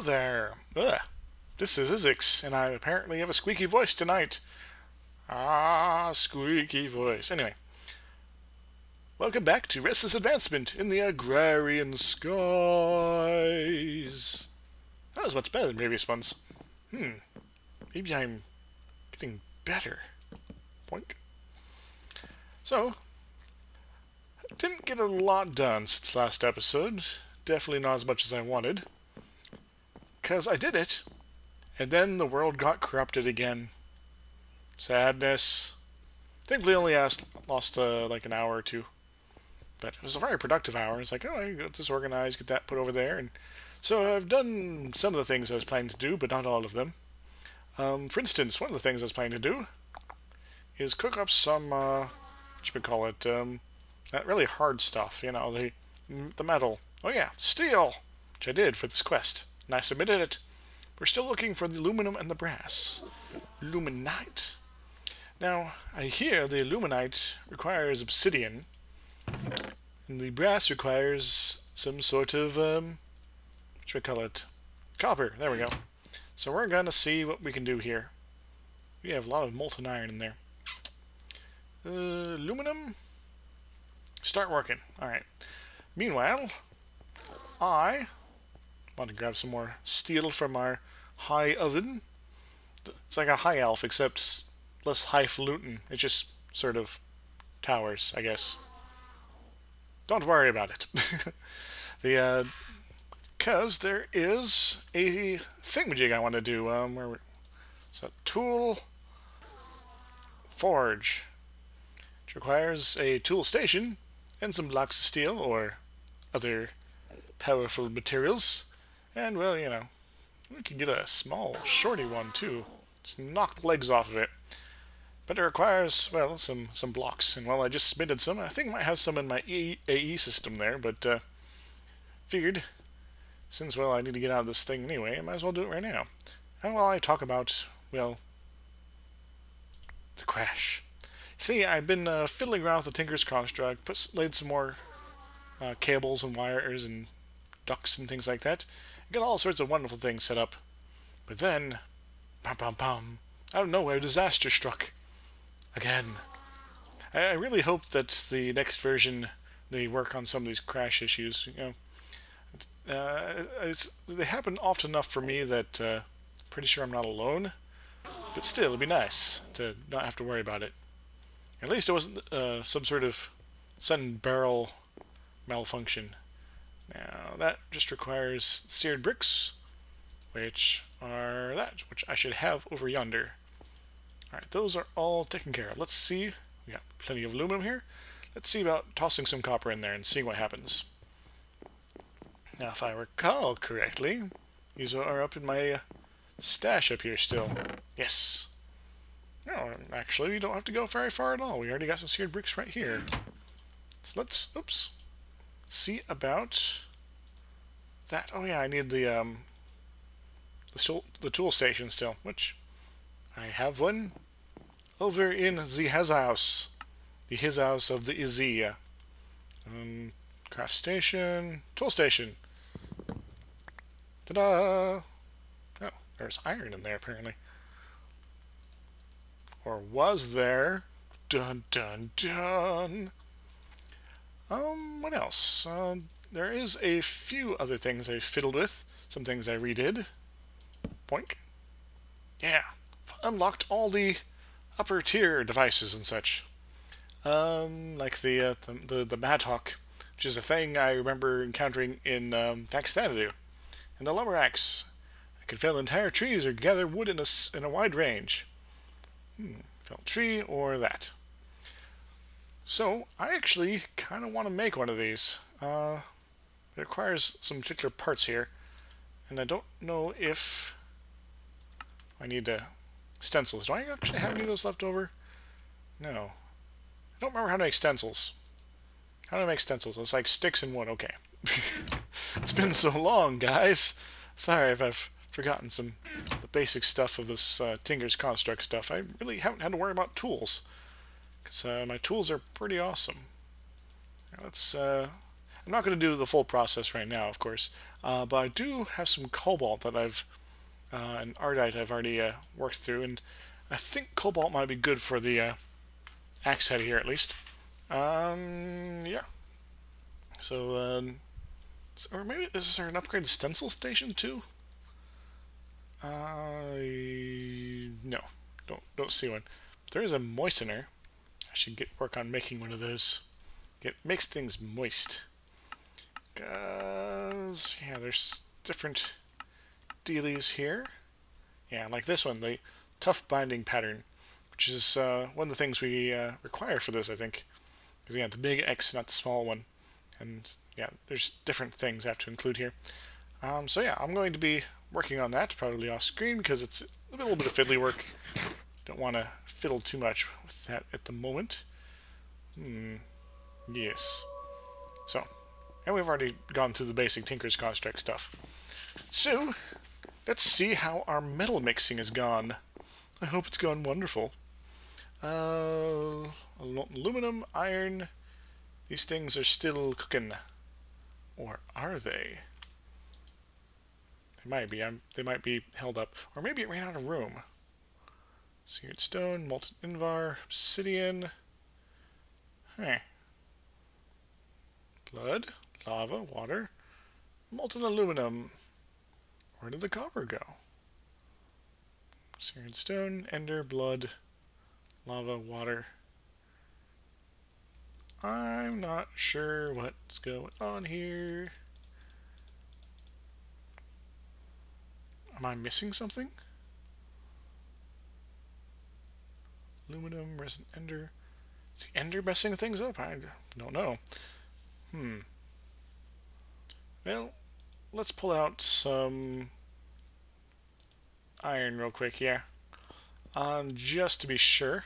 there! Ugh. This is Isix, and I apparently have a squeaky voice tonight. Ah, squeaky voice. Anyway, welcome back to Restless Advancement in the Agrarian Skies. That was much better than previous ones. Maybe I'm getting better. Boink. So, didn't get a lot done since last episode. Definitely not as much as I wanted. Because I did it, and then the world got corrupted again. Sadness. Thankfully only lost like an hour or two. But it was a very productive hour. It's like, oh, I get this organized, get that put over there. And so I've done some of the things I was planning to do, but not all of them. For instance, one of the things I was planning to do is cook up some, that really hard stuff, you know, the metal. Oh yeah, steel, which I did for this quest. And I submitted it. We're still looking for the aluminum and the brass. Luminite. Now, I hear the aluminite requires obsidian, and the brass requires some sort of, copper. There we go. So we're going to see what we can do here. We have a lot of molten iron in there. Aluminum. Start working. Alright. Meanwhile, I want to grab some more steel from our high oven. It's like a high elf, except less highfalutin. It just sort of towers, I guess. Don't worry about it. Because there is a thingamajig I want to do. So, tool forge, which requires a tool station and some blocks of steel or other powerful materials. And, well, you know, we can get a small, shorty one, too. Just knock the legs off of it. But it requires, well, some blocks. And, well, I just submitted some. I think I might have some in my AE system there, but figured, since, well, I need to get out of this thing anyway, I might as well do it right now. And while I talk about, well, the crash. See, I've been fiddling around with the Tinker's Construct, laid some more cables and wires and ducts and things like that. Got all sorts of wonderful things set up. But then, out of nowhere, disaster struck. Again. I really hope that the next version, they work on some of these crash issues. You know, they happen often enough for me that pretty sure I'm not alone. But still, it'd be nice to not have to worry about it. At least it wasn't some sort of sudden barrel malfunction. Now, that just requires seared bricks, which I should have over yonder. Alright, those are all taken care of. Let's see. We got plenty of aluminum here. Let's see about tossing some copper in there and seeing what happens. Now, if I recall correctly, these are up in my stash up here still. Yes. No, actually, we don't have to go very far at all. We already got some seared bricks right here. So let's, see about that. Oh yeah, I need the tool station still, which I have one over in the his house. The his house of the Izzy. Craft station, tool station. Ta-da! Oh, there's iron in there apparently. Or was there? Dun dun dun! What else? There is a few other things I fiddled with. Some things I redid. Boink. Yeah. Unlocked all the upper tier devices and such. Like the Madhawk, which is a thing I remember encountering in Faxanadu. And the Lumber-Axe. I can fell entire trees or gather wood in a wide range. Fell a tree or that. So, I actually kind of want to make one of these. It requires some particular parts here. And I don't know if I need stencils. Do I actually have any of those left over? No. I don't remember how to make stencils. How do I make stencils? It's like sticks and wood. Okay. It's been so long, guys. Sorry if I've forgotten the basic stuff of this Tinker's Construct stuff. I really haven't had to worry about tools. Because my tools are pretty awesome. Now let's I'm not going to do the full process right now, of course. But I do have some cobalt that and ardite I've already worked through, and I think cobalt might be good for the axe head here at least. Yeah. So, or maybe is there an upgraded stencil station too? No, don't see one. There is a moistener. I should work on making one of those. Makes things moist. Cause yeah, there's different dealies here. Yeah, like this one, the tough binding pattern, which is one of the things we require for this, I think. Because yeah, the big X, not the small one, and yeah, there's different things I have to include here. So yeah, I'm going to be working on that, probably off screen, because it's a little bit of fiddly work. Don't want to fiddle too much with that at the moment. Yes. So, and we've already gone through the basic Tinker's Construct stuff. So, let's see how our metal mixing has gone. I hope it's gone wonderful. Aluminum, iron, these things are still cooking. Or are they? They might be. They might be held up. Or maybe it ran out of room. Seared stone, molten invar, obsidian. Huh. Blood, lava, water, molten aluminum. Where did the copper go? Seared stone, ender, blood, lava, water. I'm not sure what's going on here. Am I missing something? Aluminum, resin, ender. Is the ender messing things up? I don't know. Well, let's pull out some iron real quick, yeah. Just to be sure.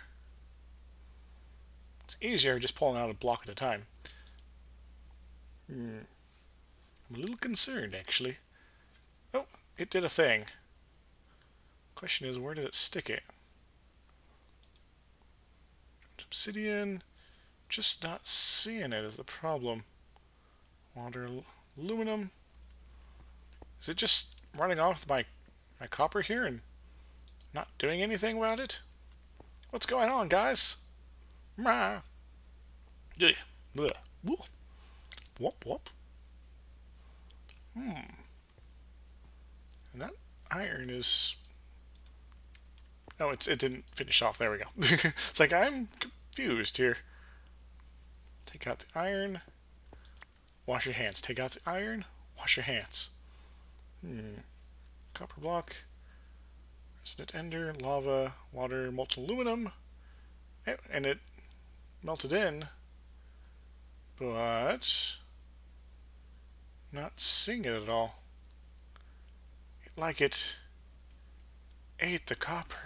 It's easier just pulling out a block at a time. I'm a little concerned, actually. Oh, it did a thing. Question is, where did it stick it? Obsidian. Just not seeing it is the problem. Water, aluminum. Is it just running off with my copper here and not doing anything about it? What's going on, guys? Mah. Yeah. Whoop. Whoop. And that iron is... Oh, it didn't finish off. There we go. It's like, I'm confused here. Take out the iron. Wash your hands. Take out the iron. Wash your hands. Copper block. Resident ender. Lava. Water. Molten aluminum. And it melted in. But... not seeing it at all. Like it ate the copper.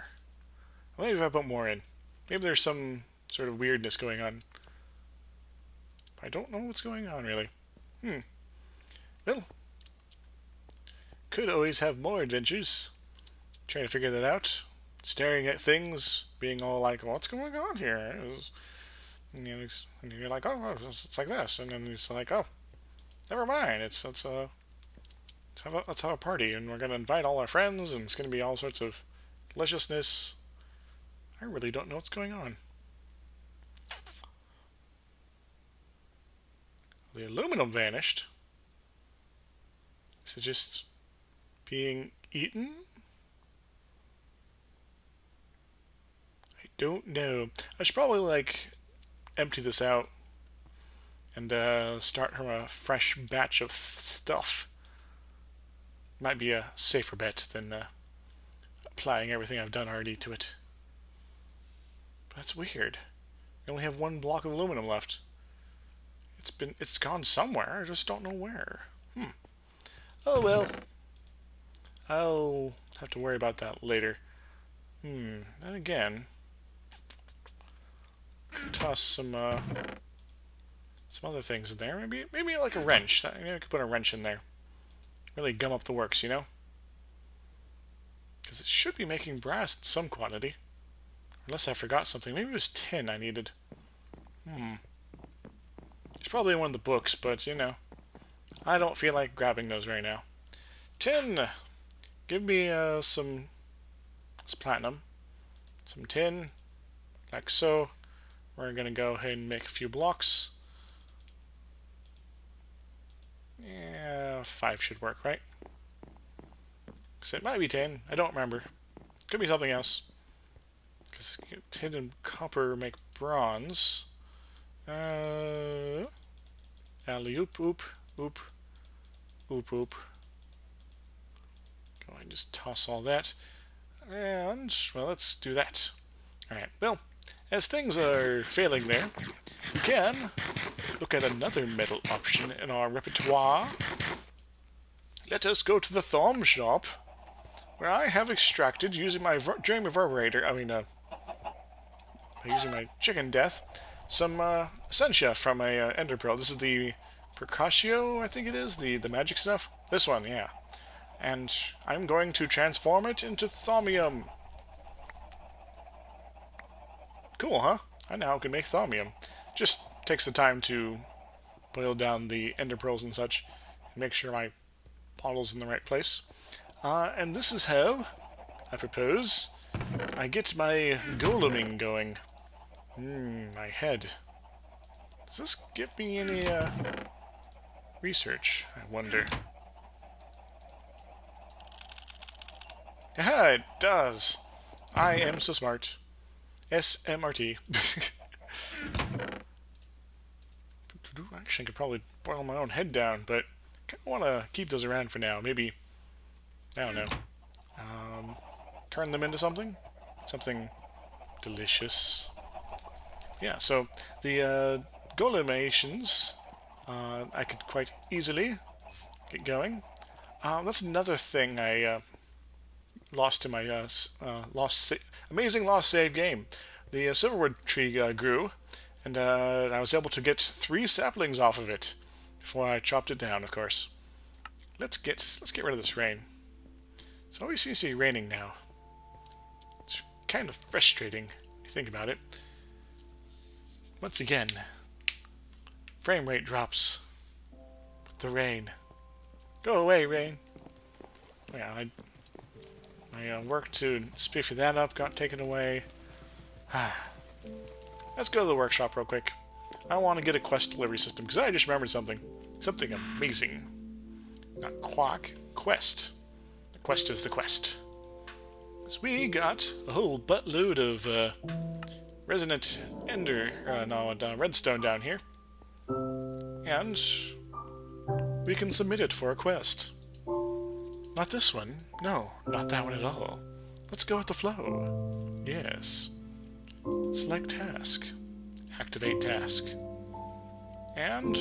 Well, maybe if I put more in. Maybe there's some sort of weirdness going on. I don't know what's going on, really. Well, could always have more adventures. Trying to figure that out. Staring at things, being all like, what's going on here? And you're like, oh, it's like this. And then it's like, oh, never mind. Let's have a party, and we're going to invite all our friends, and it's going to be all sorts of deliciousness. I really don't know what's going on. The aluminum vanished. Is it just being eaten? I don't know. I should probably, like, empty this out and start from a fresh batch of stuff. Might be a safer bet than applying everything I've done already to it. But that's weird. I only have one block of aluminum left. It's gone somewhere. I just don't know where. Oh well. I'll have to worry about that later. Then again, toss some other things in there. Maybe like a wrench. I could put a wrench in there. Really gum up the works, you know? Because it should be making brass in some quantity. Unless I forgot something. Maybe it was tin I needed. It's probably in one of the books, but, you know. I don't feel like grabbing those right now. Tin! Give me some platinum. Some tin, like so. We're going to go ahead and make a few blocks. Yeah, 5 should work, right? So it might be 10. I don't remember. Could be something else. Because tin and copper make bronze. Alley-oop, oop, oop, oop, oop. Go ahead and just toss all that. And, well, let's do that. Alright, well, as things are failing there, we can look at another metal option in our repertoire. Let us go to the thumb shop, where I have extracted, using my germ reverberator, by using my chicken death, some essentia from a ender pearl. This is the Percatio, I think it is, the magic stuff. This one, yeah. And I'm going to transform it into Thermium. Cool, huh? I now can make Thermium. Just takes the time to boil down the ender pearls and such, and make sure my bottle's in the right place. And this is how, I propose, I get my goleming going. My head. Does this give me any research, I wonder? Aha, it does! I am so smart. SMRT. Actually, I could probably boil my own head down, but I kind of want to keep those around for now. Maybe, I don't know, turn them into something? Something delicious. Yeah, so the golemations, I could quite easily get going. That's another thing I lost in my amazing lost save game. The silverwood tree grew, and I was able to get 3 saplings off of it before I chopped it down, of course. Let's get rid of this rain. It always seems to be raining now. It's kind of frustrating if you think about it. Once again, frame rate drops with the rain. Go away, rain. Yeah, my work to spiffy that up got taken away. Let's go to the workshop real quick. I want to get a quest delivery system, because I just remembered something. Something amazing. Not quack, quest. The quest is the quest. Because we got a whole buttload of resonant redstone down here. And we can submit it for a quest. Not this one. No, not that one at all. Let's go with the flow. Yes. Select task. Activate task. And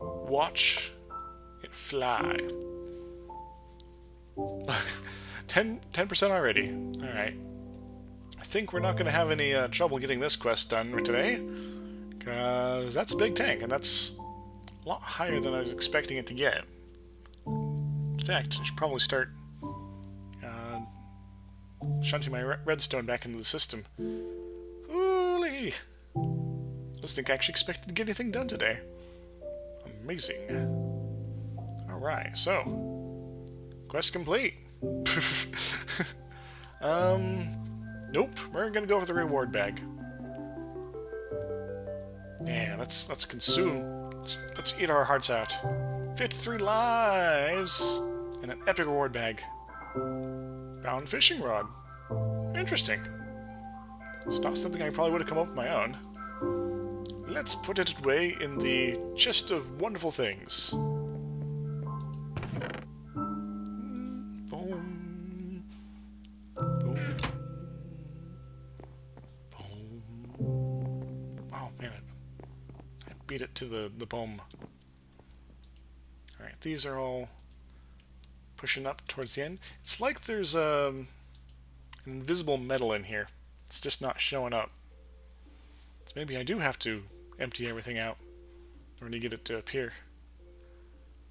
watch it fly. 10% already. Alright. I think we're not going to have any trouble getting this quest done for today. Because that's a big tank, and that's a lot higher than I was expecting it to get. In fact, I should probably start shunting my redstone back into the system. Holy! I just think I actually expected to get anything done today. Amazing. Alright, so quest complete. Nope, we're gonna go for the reward bag. Yeah, let's consume. Let's eat our hearts out. 53 lives and an epic reward bag. Bound fishing rod. Interesting. It's not something I probably would have come up with my own. Let's put it away in the chest of wonderful things. Boom. Boom. Boom. Oh, man. I beat it to the boom. Alright, these are all pushing up towards the end. It's like there's an invisible metal in here. It's just not showing up. So maybe I do have to empty everything out in order to get it to appear.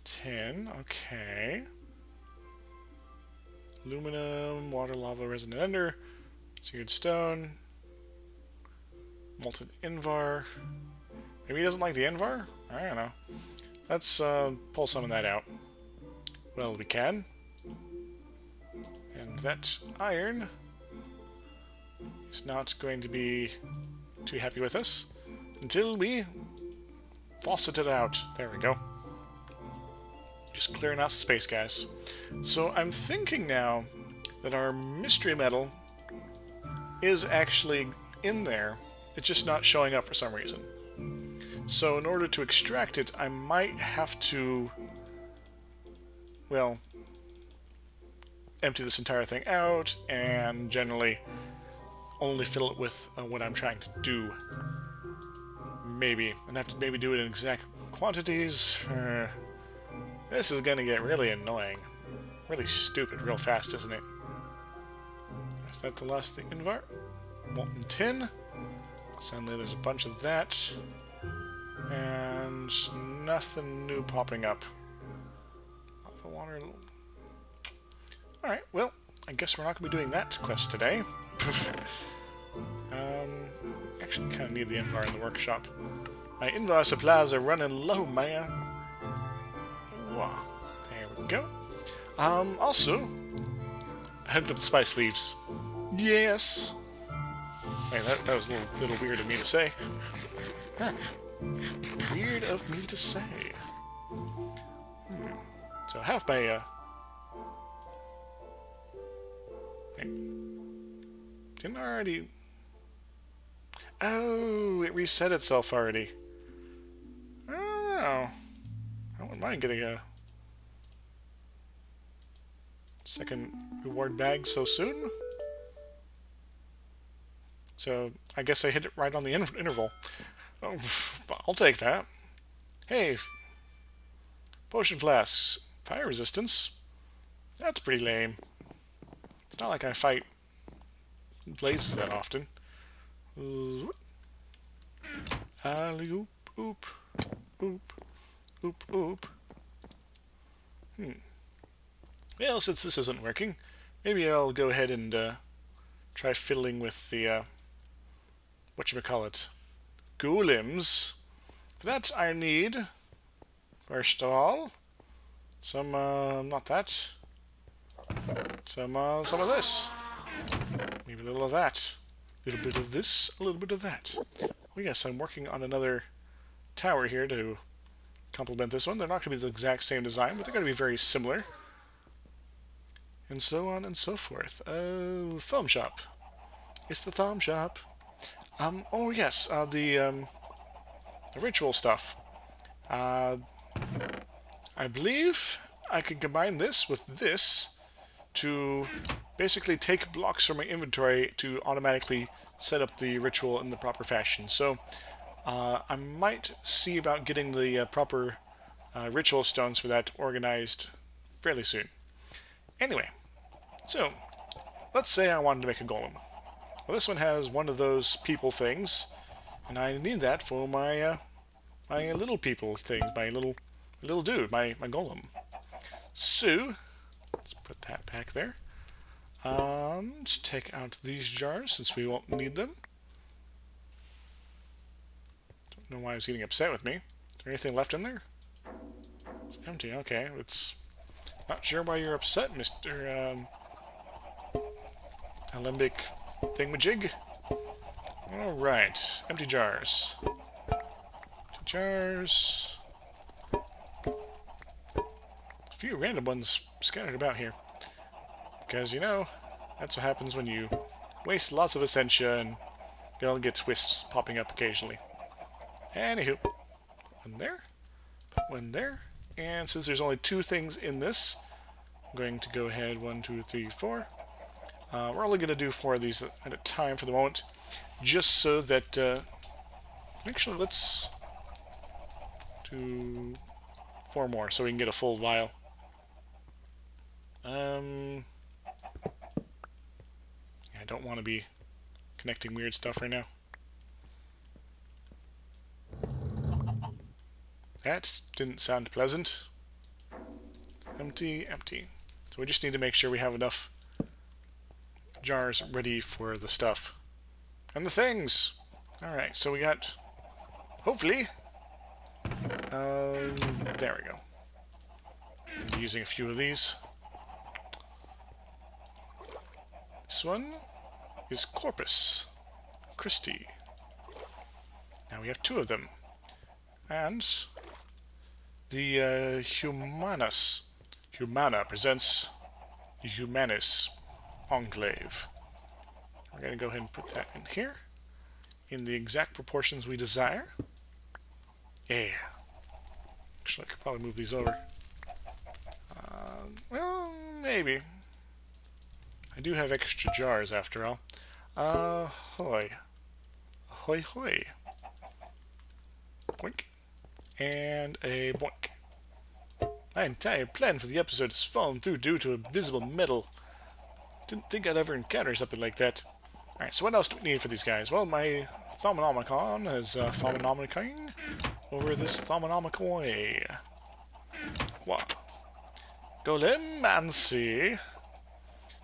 10, okay. Aluminum, water, lava, resonant ender, seared stone, molten invar. Maybe he doesn't like the invar? I don't know. Let's pull some of that out. Well, we can. And that iron is not going to be too happy with us until we faucet it out. There we go. Just clearing out some space, guys. So I'm thinking now that our mystery metal is actually in there. It's just not showing up for some reason. So in order to extract it, I might have to, well, empty this entire thing out and generally only fill it with what I'm trying to do. Maybe. And have to maybe do it in exact quantities. This is gonna get really annoying. Really stupid real fast, isn't it? Is that the last thing in var? Molten tin. Suddenly there's a bunch of that. And nothing new popping up. Lava water. Alright, well, I guess we're not going to be doing that quest today. Actually kind of need the Invar in the workshop. My Invar supplies are running low, man. Wow. There we go. Also, I hooked up the spice leaves. Yes! Wait, that was a little weird of me to say. Huh. Weird of me to say. So I have my, didn't I already... Oh, it reset itself already. Oh. I wouldn't mind getting a second reward bag so soon. So, I guess I hit it right on the interval. Oh, I'll take that. Hey, potion flasks. Fire resistance? That's pretty lame. It's not like I fight blazes that often. Alley oop, oop, oop, oop, oop. Well, since this isn't working, maybe I'll go ahead and try fiddling with the, whatchamacallit, Golems. For that I need, first of all, some, not that, some of this. Maybe a little of that. A little bit of this, a little bit of that. Oh yes, I'm working on another tower here to complement this one. They're not going to be the exact same design, but they're going to be very similar. And so on and so forth. Thumb shop. It's the thumb shop. Oh yes, the ritual stuff. I believe I can combine this with this to basically take blocks from my inventory to automatically set up the ritual in the proper fashion. So I might see about getting the proper ritual stones for that organized fairly soon. Anyway, so let's say I wanted to make a golem. Well, this one has one of those people things, and I need that for my my little people thing, my little dude, my golem. So let's put that back there. Take out these jars since we won't need them. Don't know why I was getting upset with me. Is there anything left in there? It's empty. Okay, it's not sure why you're upset, Mr. Alembic thingamajig. All right, empty jars. Empty jars. A few random ones scattered about here. Because, you know, that's what happens when you waste lots of essentia and you'll get twists popping up occasionally. Anywho, put one there, put one there, and since there's only two things in this, I'm going to go ahead, 1, 2, 3, 4. We're only going to do 4 of these at a time for the moment, just so that, actually let's do 4 more so we can get a full vial. I don't want to be connecting weird stuff right now. That didn't sound pleasant. Empty, empty. So we just need to make sure we have enough jars ready for the stuff. And the things! Alright, so we got, hopefully, There we go. I'm using a few of these. This one is Corpus Christi. Now we have 2 of them. And the Humana presents the Humanis Enclave. We're going to go ahead and put that in here in the exact proportions we desire. Yeah. Actually, I could probably move these over. Well, maybe. I do have extra jars after all. Ahoy. Ahoy, hoy. Boink. And a boink. My entire plan for the episode has fallen through due to a visible medal. Didn't think I'd ever encounter something like that. Alright, so what else do we need for these guys? Well, my Thaumonomicon has Thaumonomicon over this Thaumonomical way. Wow. Golem and see.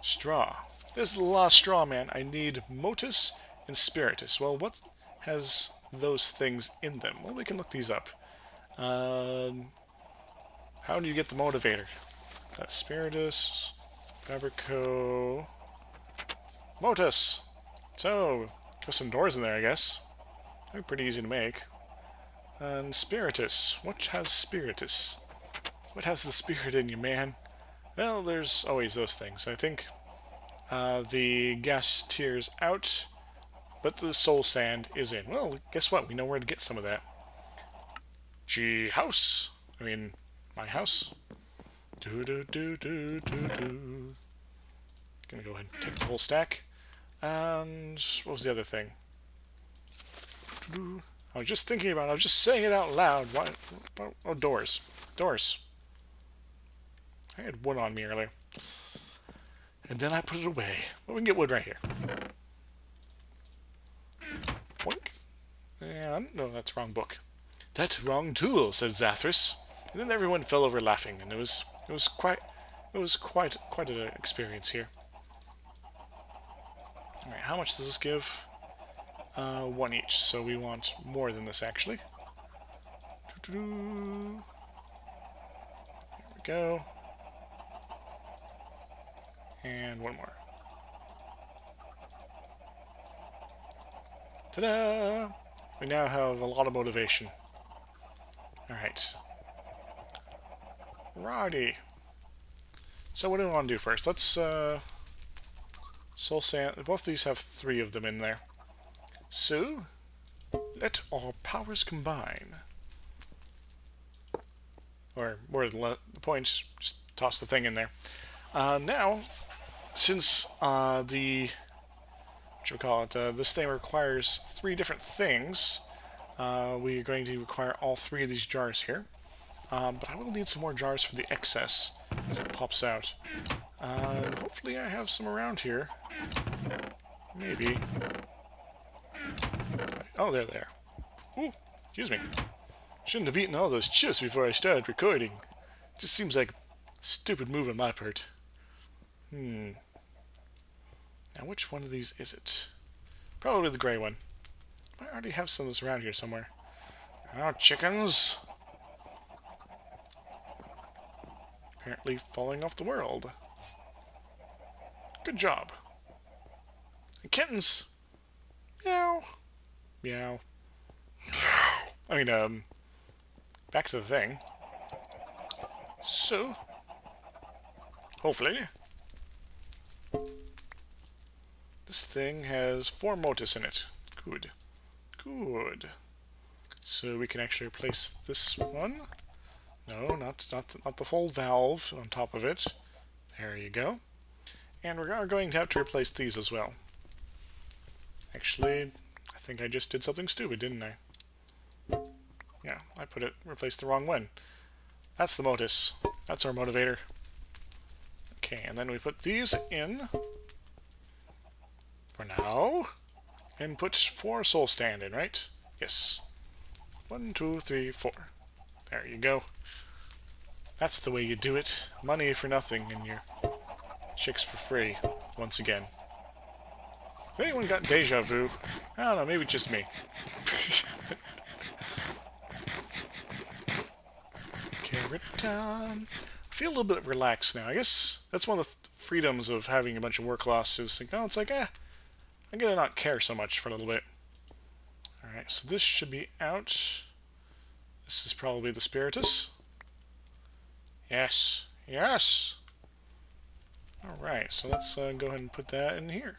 Straw. This is the last straw, man. I need Motus and Spiritus. Well, what has those things in them? Well, we can look these up. How do you get the motivator? That's Spiritus, Fabrico, Motus. So, got some doors in there, I guess. They're pretty easy to make. And Spiritus. What has Spiritus? What has the spirit in you, man? Well, there's always those things. I think the gas tier's out, but the soul sand is in. Well, guess what? We know where to get some of that. House. I mean, my house. Gonna go ahead and take the whole stack. And what was the other thing? I was just thinking about it. I was just saying it out loud. Why? Oh, doors. Doors. I had wood on me earlier. And then I put it away. But we can get wood right here. Boink. And, no, that's wrong book. That's wrong tool, said Zathras. And then everyone fell over laughing, and it was quite an experience here. Alright, how much does this give? 1 each, so we want more than this, actually. There we go. And one more. Ta-da! We now have a lot of motivation. Alright. Righty. So what do we want to do first? Let's, soul sand. Both of these have 3 of them in there. So, let our powers combine. Or, more than the points, just toss the thing in there. Now, since this thing requires 3 different things, we are going to require all 3 of these jars here. But I will need some more jars for the excess as it pops out. Hopefully I have some around here. Maybe. Oh, there they are. Ooh, excuse me. Shouldn't have eaten all those chips before I started recording. Just seems like a stupid move on my part. Now, which one of these is it? Probably the gray one. I already have some of this around here somewhere. Oh, chickens! Apparently falling off the world. Good job. And kittens! Meow. Meow. I mean, back to the thing. So, hopefully, this thing has 4 motus in it. Good. Good. So we can actually replace this one. No, not the whole valve on top of it. There you go. And we're going to have to replace these as well. Actually, I think I just did something stupid, didn't I? Yeah, I replaced the wrong one. That's the motus. That's our motivator. Okay, and then we put these in for now, and put 4 soul stand in, right? Yes. 1, 2, 3, 4. There you go. That's the way you do it. Money for nothing and your chicks for free, once again. If anyone got deja vu, I don't know, maybe it's just me. return. I feel a little bit relaxed now. I guess that's one of the freedoms of having a bunch of work loss is like, oh, it's like, I'm gonna not care so much for a little bit. Alright, so this should be out. This is probably the Spiritus. Yes, yes! Alright, so let's go ahead and put that in here.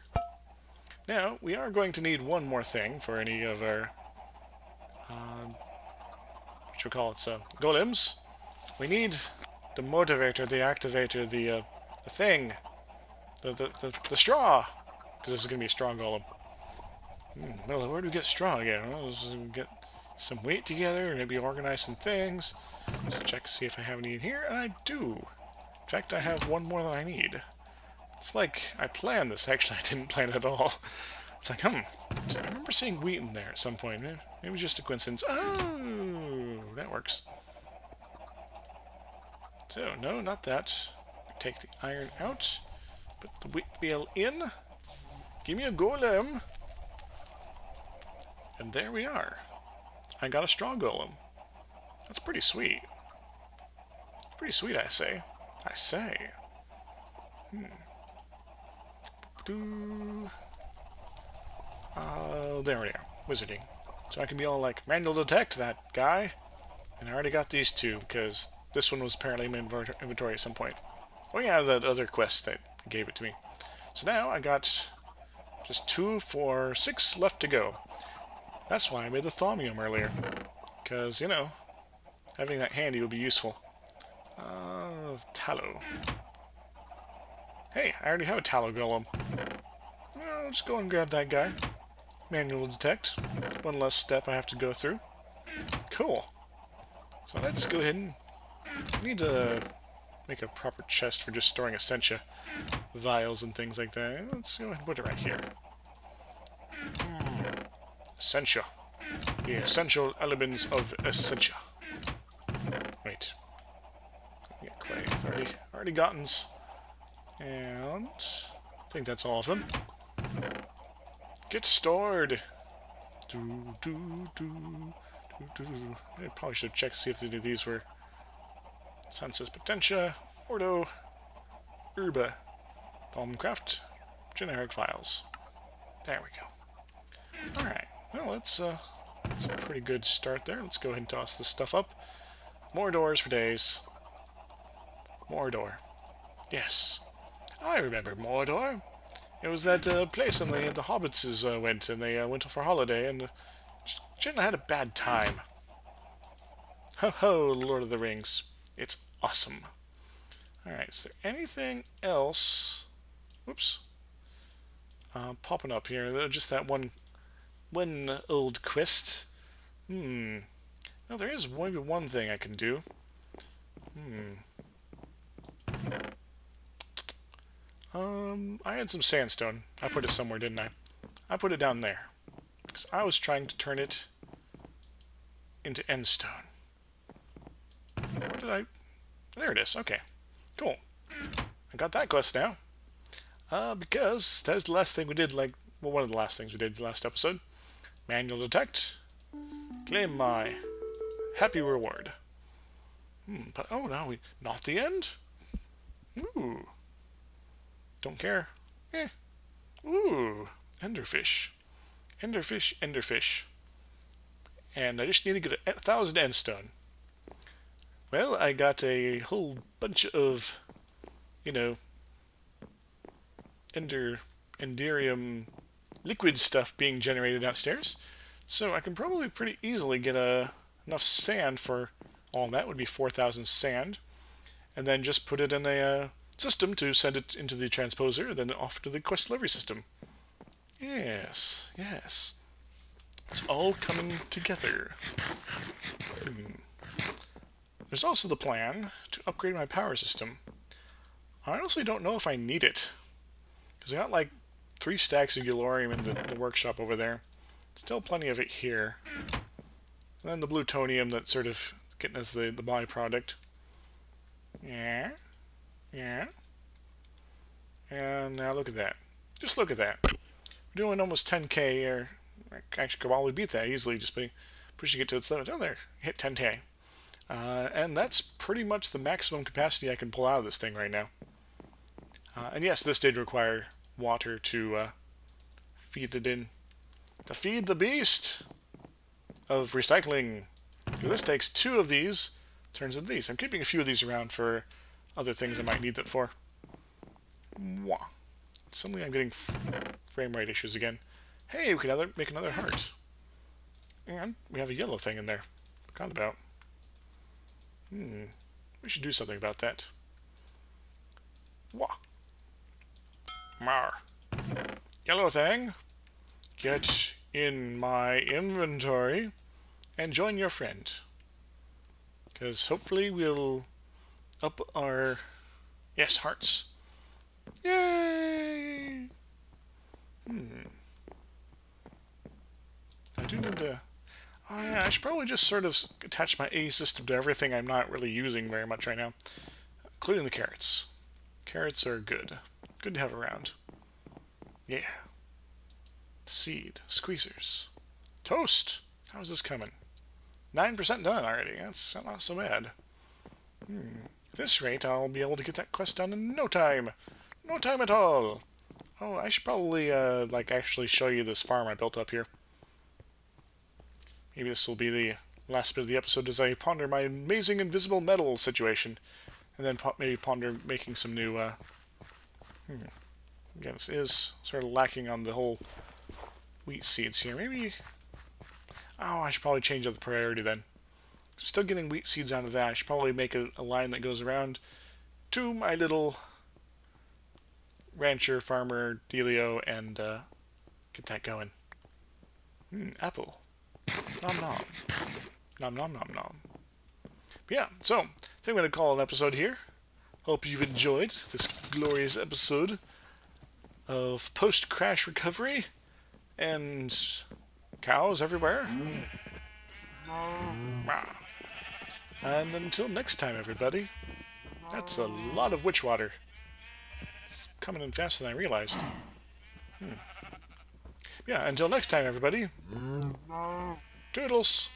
Now, we are going to need one more thing for any of our, what you call it, golems. We need the motivator, the activator, the thing, the straw, because this is going to be a straw golem. Well, where do we get straw again? Well, let's get some weight together, and maybe organize some things. Just check to see if I have any in here, and I do. In fact, I have one more than I need. It's like I planned this. Actually, I didn't plan it at all. It's like, I remember seeing wheat in there at some point. Maybe just a coincidence. Oh, that works. So, no, not that. Take the iron out. Put the wheat bale in. Give me a golem. And there we are. I got a straw golem. That's pretty sweet. Pretty sweet, I say. I say. There we are. Wizarding. So I can be all like, manual detect that guy. And I already got these two, because this one was apparently in my inventory at some point. Oh yeah, that other quest that gave it to me. So now I got just 2, 4, 6 left to go. That's why I made the Thermium earlier. Because, you know, having that handy would be useful. Tallow. Hey, I already have a tallow golem. Well, let's go and grab that guy. Manual detect. One less step I have to go through. Cool. So let's go ahead and... I need to make a proper chest for just storing Essentia vials and things like that. Let's go ahead and put it right here. Essentia. The essential elements of Essentia. Wait. Yeah, clay. Already gottens. And I think that's all of them. Get stored. I probably should check to see if any of these were Sensus Potentia, Ordo, Urba, Bombcraft, generic files. There we go. Alright, well that's a pretty good start there. Let's go ahead and toss this stuff up. More doors for days. Mordor. Yes. I remember Mordor. It was that place and the hobbits went, and they went for holiday, and generally had a bad time. Ho ho, Lord of the Rings. It's awesome. Alright, is there anything else? Whoops. Popping up here. Just that one old quest. No, there is maybe one thing I can do. I had some sandstone. I put it somewhere, didn't I? I put it down there. Because I was trying to turn it into endstone. Where did I... There it is. Okay. Cool. I got that quest now. Because that was the last thing we did, like... Well, one of the last things we did the last episode. Manual detect. Claim my happy reward. But, oh no, not the end? Ooh. Don't care. Ooh. Enderfish. Enderfish, enderfish. And I just need to get 1,000 endstone. Well, I got a whole bunch of, you know, Enderium liquid stuff being generated downstairs. So I can probably pretty easily get enough sand for all that. Would be 4,000 sand. And then just put it in a system to send it into the transposer, then off to the quest delivery system. Yes, yes. It's all coming together. There's also the plan to upgrade my power system. I honestly don't know if I need it. Because I got like 3 stacks of Galorium in the workshop over there. Still plenty of it here. And then the plutonium that's sort of getting as the byproduct. Yeah. Yeah. And now look at that. Just look at that. We're doing almost 10k, or actually could probably beat that easily just by pushing it to its limit. Oh, there. Hit 10k. And that's pretty much the maximum capacity I can pull out of this thing right now. And yes, this did require water to feed it in. To feed the beast of recycling. This takes 2 of these, turns into these. I'm keeping a few of these around for other things I might need that for. Mwah. Suddenly I'm getting frame rate issues again. Hey, we can make another heart. And we have a yellow thing in there. Forgot about. We should do something about that. Wah. Mar. Yellow thing. Get in my inventory and join your friend. Because hopefully we'll up our... Yes, hearts. Yay! I do need to... Oh yeah, I should probably just sort of attach my A system to everything I'm not really using very much right now. Including the carrots. Carrots are good. Good to have around. Yeah. Seed. Squeezers. Toast! How's this coming? 9% done already. That's not so bad. At this rate, I'll be able to get that quest done in no time. No time at all. Oh, I should probably, actually show you this farm I built up here. Maybe this will be the last bit of the episode as I ponder my amazing invisible metal situation. And then maybe ponder making some new, Again, this is sort of lacking on the whole wheat seeds here. Maybe... Oh, I should probably change up the priority then. I'm still getting wheat seeds out of that. I should probably make a line that goes around to my little rancher, farmer, dealio, and get that going. Apple. Nom nom. Nom nom nom nom. But yeah, so, I think I'm going to call an episode here. Hope you've enjoyed this glorious episode of post-crash recovery and cows everywhere. And until next time, everybody. That's a lot of witch water. It's coming in faster than I realized. Yeah, until next time, everybody. Toodles!